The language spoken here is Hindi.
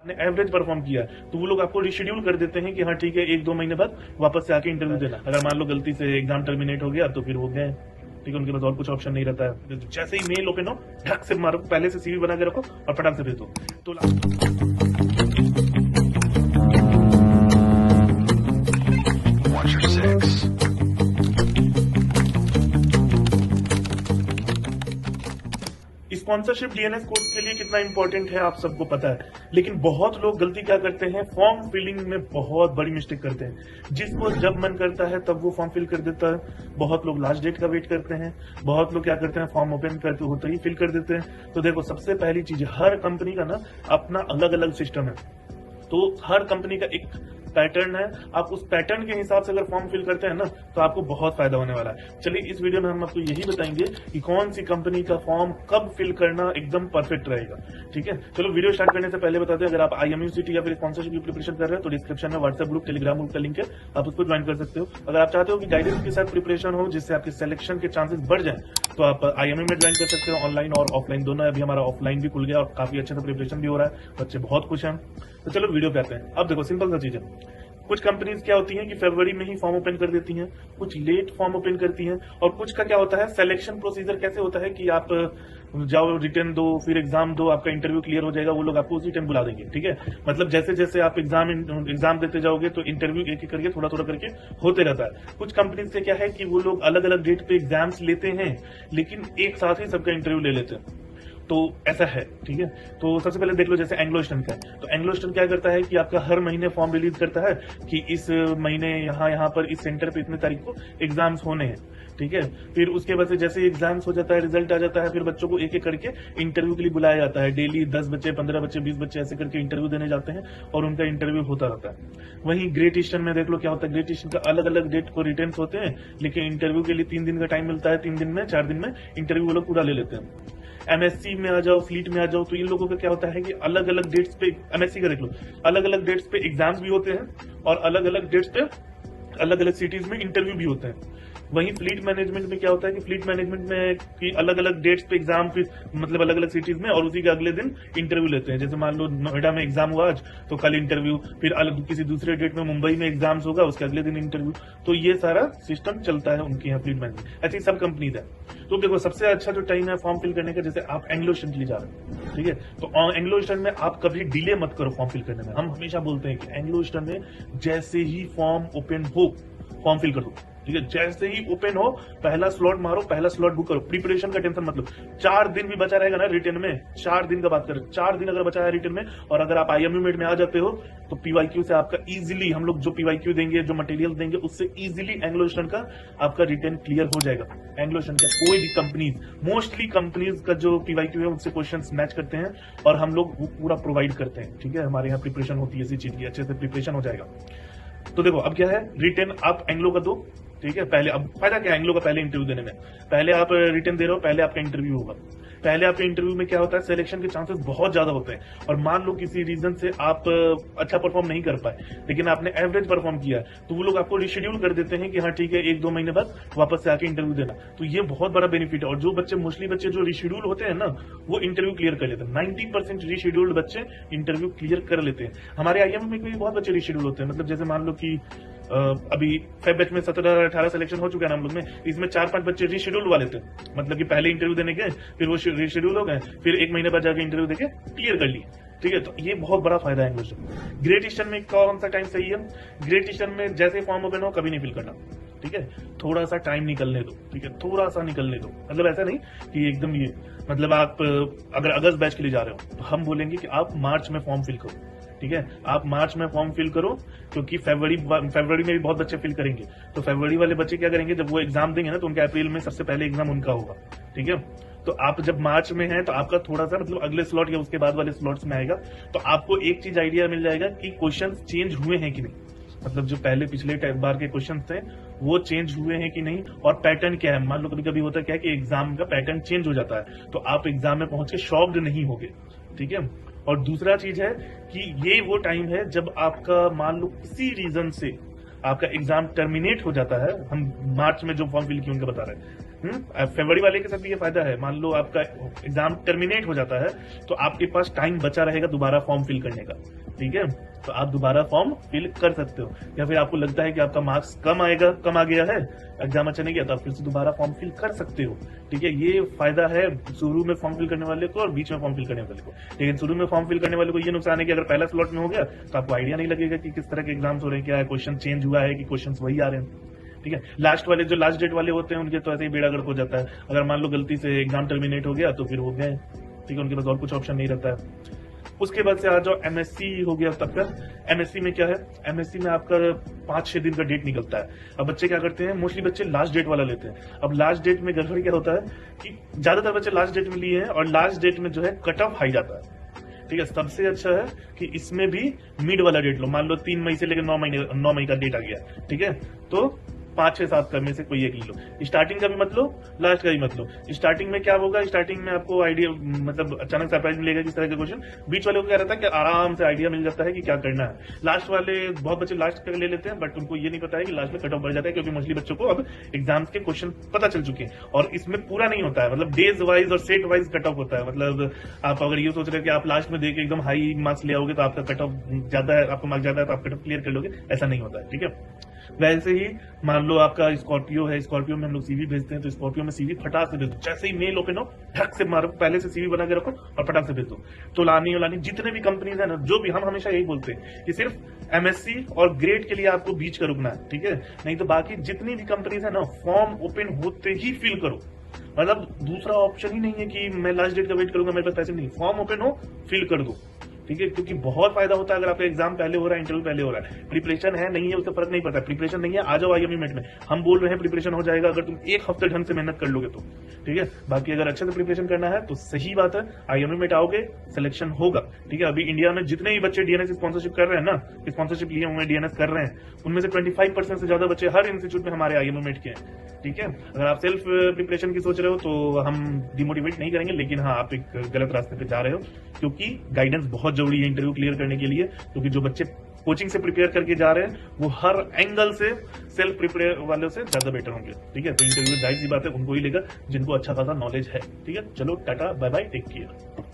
आपने एवरेज परफॉर्म किया तो वो लोग आपको रिशेड्यूल कर देते हैं कि हाँ ठीक है 1-2 महीने बाद वापस से आके इंटरव्यू देना। अगर मान लो गलती से एग्जाम टर्मिनेट हो गया तो फिर वो गए, ठीक है, उनके पास और कुछ ऑप्शन नहीं रहता है। जैसे ही मेल ओपन हो ढक से मारो, पहले से सीवी बना के रखो और फटाक से भेज दो। तो स्पॉन्सरशिप डीएनएस कोर्स के लिए कितना इंपॉर्टेंट है आप सबको पता है, लेकिन बहुत लोग गलती क्या करते हैं, फॉर्म फिलिंग में बहुत बड़ी मिस्टेक करते हैं। जिसको जब मन करता है तब वो फॉर्म फिल कर देता है। बहुत लोग लास्ट डेट का वेट करते हैं, बहुत लोग क्या करते हैं फॉर्म ओपन करते होते ही फिल कर देते हैं। तो देखो, सबसे पहली चीज, हर कंपनी का ना अपना अलग अलग सिस्टम है, तो हर कंपनी का एक पैटर्न है। आप उस पैटर्न के हिसाब से अगर फॉर्म फिल करते हैं ना तो आपको बहुत फायदा होने वाला है। चलिए इस वीडियो में हम आपको यही बताएंगे कि कौन सी कंपनी का फॉर्म कब फिल करना एकदम परफेक्ट रहेगा। ठीक है, चलो वीडियो स्टार्ट करने से पहले बता दें, अगर आप IMUCT या फिर स्पॉन्सरशिप की प्रिपरेशन कर रहे हैं तो डिस्क्रिप्शन में व्हाट्सएप ग्रुप, टेलीग्राम ग्रुप का लिंक है, आप उसको ज्वाइन कर सकते हो। अगर आप चाहते हो कि गाइडेंस के साथ प्रिपरेशन हो जिससे आपके सिलेक्शन के चांसेस बढ़ जाए तो आप IMU में ज्वाइन कर सकते हो, ऑनलाइन और ऑफलाइन दोनों। अभी हमारा ऑफलाइन भी खुल गया और काफी अच्छे से प्रिपरेशन भी हो रहा है, बच्चे बहुत खुश हैं। तो चलो वीडियो पे आते हैं। अब देखो, सिंपल सा चीज है, कुछ कंपनीज क्या होती हैं कि फरवरी में ही फॉर्म ओपन कर देती हैं, कुछ लेट फॉर्म ओपन करती हैं, और कुछ का क्या होता है, सिलेक्शन प्रोसीजर कैसे होता है कि आप जाओ रिटर्न दो, फिर एग्जाम दो, आपका इंटरव्यू क्लियर हो जाएगा, वो लोग आपको उसी टाइम बुला देंगे। ठीक है, मतलब जैसे जैसे आप एग्जाम देते जाओगे तो इंटरव्यू एक एक करके थोड़ा करके होते रहता है। कुछ कंपनीज से क्या है कि वो लोग अलग अलग डेट पे एग्जाम्स लेते हैं लेकिन एक साथ ही सबका इंटरव्यू ले लेते हैं, तो ऐसा है। ठीक है, तो सबसे पहले देख लो जैसे एंग्लो स्टर्न का है, तो एंग्लो स्टर्न क्या करता है कि आपका हर महीने फॉर्म रिलीज करता है कि इस महीने यहाँ पर इस सेंटर पे इतने तारीख को एग्जाम्स होने हैं। ठीक है, फिर उसके बाद से जैसे एग्जाम्स हो जाता है, रिजल्ट आ जाता है, फिर बच्चों को एक एक करके इंटरव्यू के लिए बुलाया जाता है। डेली 10 बच्चे, 15 बच्चे, 20 बच्चे ऐसे करके इंटरव्यू देने जाते हैं और उनका इंटरव्यू होता रहता है। वहीं ग्रेट ईस्टर्न में देख लो क्या होता है, ग्रेट ईस्टर्न का अलग अलग डेट को रिटर्न्स होते हैं, लेकिन इंटरव्यू के लिए 3 दिन का टाइम मिलता है। 3 दिन में, 4 दिन में इंटरव्यू वो लोग पूरा ले लेते हैं। MSC में आ जाओ, फ्लीट में आ जाओ, तो इन लोगों का क्या होता है कि अलग अलग डेट्स पे, MSC का देख लो, अलग अलग डेट्स पे एग्जाम्स भी होते हैं और अलग अलग डेट्स पे अलग अलग सिटीज में इंटरव्यू भी होते हैं। वहीं फ्लीट मैनेजमेंट में क्या होता है कि फ्लीट मैनेजमेंट में कि अलग अलग डेट्स पे एग्जाम, फिर मतलब अलग अलग सिटीज में, और उसी के अगले दिन इंटरव्यू लेते हैं। जैसे मान लो नोएडा में एग्जाम हुआ आज, तो कल इंटरव्यू, फिर अलग किसी दूसरे डेट में मुंबई में एग्जाम्स होगा, उसके अगले दिन इंटरव्यू। तो ये सारा सिस्टम चलता है उनके यहाँ फ्लीट मैनेजमेंट। ऐसी सब कंपनीज है। तो देखो, सबसे अच्छा जो टाइम है फॉर्म फिल करने का, जैसे आप एंग्लो स्टर्न के लिए जा रहे हो, ठीक है, तो एंग्लो स्टर्न में आप कभी डिले मत करो फॉर्म फिल करने में। हम हमेशा बोलते हैं कि एंग्लो स्टर्न में जैसे ही फॉर्म ओपन हो फॉर्म फिल कर दो। ठीक है, जैसे ही ओपन हो पहला स्लॉट मारो, पहला स्लॉट बुक करो। प्रिपरेशन का टेंशन मतलब 4 दिन भी बचा रहेगा ना रिटर्न में, 4 दिन का बात करें, 4 दिन अगर बचा है रिटर्न में, और अगर आप IMU में आ जाते हो तो PYQ से आपका इजीली, हम लोग जो PYQ देंगे, जो मटेरियल देंगे, उससे इजीली एंग्लो स्टर्न का आपका रिटर्न क्लियर हो जाएगा। एंग्लो स्टर्न का कोई भी कंपनीज, मोस्टली कंपनीज का जो PYQ है उनसे क्वेश्चन मैच करते हैं और हम लोग वो पूरा प्रोवाइड करते हैं। ठीक है, हमारे यहाँ प्रिपरेशन होती है इसी चीज की, अच्छे से प्रिपरेशन हो जाएगा। तो देखो, अब क्या है, रिटर्न आप एंग्लो का दो। ठीक है, पहले, अब फायदा क्या है एंग्लो का पहले इंटरव्यू देने में, पहले आप रिटर्न दे रहे हो, पहले आपका इंटरव्यू होगा। पहले आपके इंटरव्यू में क्या होता है, सिलेक्शन के चांसेस बहुत ज्यादा होते हैं, और मान लो किसी रीजन से आप अच्छा परफॉर्म नहीं कर पाए लेकिन आपने एवरेज परफॉर्म किया, तो वो लोग आपको रिशेड्यूल कर देते हैं कि हाँ ठीक है 1-2 महीने बाद वापस से आके इंटरव्यू देना। तो ये बहुत बड़ा बेनिफिट है। और जो बच्चे, मोस्टली बच्चे जो रिशेड्यूल होते हैं ना, वो इंटरव्यू क्लियर कर लेते हैं। 90% रिशेड्यूल्ड बच्चे इंटरव्यू क्लियर कर लेते हैं। हमारे IMU में भी बहुत बच्चे रिशेड्यूल होते हैं, मतलब जैसे मान लो कि अभी फेब बैच में 17-18 सिलेक्शन हो चुका है हम लोग में, इसमें 4-5 बच्चे रिशेड्यूल वाले थे, मतलब कि पहले इंटरव्यू देने गए, फिर वो रिशेड्यूल हो गए, फिर 1 महीने बाद जाके इंटरव्यू देके क्लियर कर लिए। ठीक है, तो ये बहुत बड़ा फायदा है इंग्लिश में। ग्रेट ईस्टर्न में कौन सा टाइम सही है, ग्रेट ईस्टर्न में जैसे फॉर्म ओपन हो कभी नहीं फिल करना। ठीक है, थोड़ा सा टाइम निकलने दो। ठीक है, थोड़ा सा निकलने दो, मतलब ऐसा नहीं कि एकदम ये, मतलब आप अगर अगस्त बैच के लिए जा रहे हो तो हम बोलेंगे कि आप मार्च में फॉर्म फिल करो। ठीक है, आप मार्च में फॉर्म फिल करो, क्योंकि फरवरी में भी बहुत बच्चे फिल करेंगे। तो फरवरी वाले बच्चे क्या करेंगे, जब वो एग्जाम देंगे ना तो उनके अप्रैल में सबसे पहले एग्जाम उनका होगा। ठीक है, तो आप जब मार्च में हैं तो आपका थोड़ा सा, मतलब अगले स्लॉट या उसके बाद वाले स्लॉट्स में आएगा, तो आपको एक चीज आइडिया मिल जाएगा कि क्वेश्चन चेंज हुए हैं कि नहीं, मतलब जो पहले पिछले बार के क्वेश्चन थे वो चेंज हुए हैं कि नहीं, और पैटर्न क्या है। मान लो कभी कभी होता है क्या कि एग्जाम का पैटर्न चेंज हो जाता है, तो आप एग्जाम में पहुंच के शॉक्ड नहीं होगे। ठीक है, और दूसरा चीज है कि ये वो टाइम है जब आपका, मान लो किसी रीजन से आपका एग्जाम टर्मिनेट हो जाता है, हम मार्च में जो फॉर्म फिल किए उनका बता रहे हैं, फरवरी वाले के साथ भी ये फायदा है, मान लो आपका एग्जाम टर्मिनेट हो जाता है तो आपके पास टाइम बचा रहेगा दोबारा फॉर्म फिल करने का, ठीक है, तो आप दोबारा फॉर्म फिल कर सकते हो। या फिर आपको लगता है कि आपका मार्क्स कम आ गया है, एग्जाम अच्छा नहीं गया, तो आप फिर से दोबारा फॉर्म फिल कर सकते हो, ठीक है। ये फायदा है शुरू में फॉर्म फिल करने वाले को और बीच में फॉर्म फिल करने वाले को। लेकिन शुरू में फॉर्म फिल करने वाले को ये नुकसान है कि अगर पहला स्लॉट में हो गया तो आपको आइडिया नहीं लगेगा कि किस तरह के एग्जाम्स हो रहे हैं, क्या है, क्वेश्चन चेंज हुआ है कि क्वेश्चन वही आ रहे हैं, ठीक है। लास्ट वाले जो लास्ट डेट वाले होते हैं उनके तो ऐसे ही बेड़ा गर्क हो जाता है, अगर मान लो गलती से एग्जाम टर्मिनेट हो गया तो फिर हो गए, ठीक है, उनके पास और कुछ ऑप्शन नहीं रहता है। उसके बाद से आ जाओ एमएससी हो गया तब का। एमएससी में क्या है, एमएससी में आपका 5-6 दिन का डेट निकलता है। अब बच्चे क्या करते हैं, मोस्टली बच्चे लास्ट डेट वाला लेते हैं। अब लास्ट डेट में गड़बड़ क्या होता है कि ज्यादातर बच्चे लास्ट डेट में लिए हैं और लास्ट डेट में जो है कट ऑफ हाई जाता है, ठीक है। सबसे अच्छा है कि इसमें भी मिड वाला डेट लो, मान लो 3 मई से लेकर 9 मई का डेट आ गया, ठीक है, तो 5, 6, 7 का में से कोई एक ले लो। स्टार्टिंग का भी मत लो, लास्ट का भी मत लो। स्टार्टिंग में क्या होगा, स्टार्टिंग में आपको आइडिया मतलब अचानक सरप्राइज मिलेगा किस तरह के क्वेश्चन। बीच वाले को क्या रहता है कि आराम से आइडिया मिल जाता है कि क्या करना है। लास्ट वाले बहुत बच्चे लास्ट का ले लेते हैं, बट उनको ये नहीं पता है कि लास्ट में कट ऑफ बढ़ जाता है, क्योंकि मोस्टली बच्चों को अब एग्जाम्स के क्वेश्चन पता चल चुके हैं और इसमें पूरा नहीं होता है, मतलब डेज वाइज और सेट वाइज कट ऑफ होता है। मतलब आप अगर ये सोच रहे हैं कि आप लास्ट में देके एकदम हाई मार्क्स ले आओगे तो आपका कट ऑफ ज्यादा है, आपका मार्क्स ज्यादा है तो आप कट ऑफ क्लियर कर लोगे, ऐसा नहीं होता है, ठीक है। वैसे ही मान लो आपका स्कॉर्पियो है, स्कॉर्पियो में हम लोग सीवी भेजते हैं, तो स्कॉर्पियो में सीवी फटाक से भेज दो, जैसे ही मेल ओपन हो ढक से मारो, पहले से सीवी बना के रखो और फटाक से भेज दो। तो लानी जितने भी कंपनीज है ना, जो भी, हम हमेशा यही बोलते हैं कि सिर्फ एमएससी और ग्रेड के लिए आपको बीच का रुकना है, ठीक है, नहीं तो बाकी जितनी भी कंपनीज है ना, फॉर्म ओपन होते ही फिल करो। मतलब दूसरा ऑप्शन ही नहीं है कि मैं लास्ट डेट का वेट करूंगा, मेरे पास पैसे नहीं, फॉर्म ओपन हो फिल कर दो, ठीक है, क्योंकि बहुत फायदा होता है अगर आपका एग्जाम पहले हो रहा है, इंटरव्यू पहले हो रहा है। प्रिपरेशन है नहीं है उससे फर्क नहीं पड़ता, प्रिपरेशन नहीं है आ जाओ आईएमई मेट में, हम बोल रहे हैं प्रिपरेशन हो जाएगा अगर तुम एक हफ्ते ढंग से मेहनत कर लोगे तो, ठीक है। बाकी अगर अच्छे से प्रिपरेशन करना है तो सही बात है, आईएमई मेट आओगे, सिलेक्शन होगा, ठीक है। अभी इंडिया में जितने भी बच्चे डीएनएस स्पॉन्सरशिप कर रहे हैं ना, स्पॉन्सरशिप लिए हुए डीएनएस कर रहे हैं, उनमें से 25% से ज्यादा बच्चे हर इंस्टीट्यूट में हमारे आईएमई मेट के हैं, ठीक है। अगर आप सेल्फ प्रिपरेशन की सोच रहे हो तो हम डिमोटिवेट नहीं करेंगे, लेकिन हाँ आप एक गलत रास्ते पे जा रहे हो, क्योंकि गाइडेंस बहुत जरूरी है इंटरव्यू क्लियर करने के लिए। क्योंकि जो बच्चे कोचिंग से प्रिपेयर करके जा रहे हैं वो हर एंगल से सेल्फ प्रिपेयर वालों से ज्यादा बेटर होंगे, ठीक है। तो इंटरव्यू जाहिर सी बात है उनको ही लेगा जिनको अच्छा खासा नॉलेज है, ठीक है। चलो टाटा बाय बाय, टेक केयर।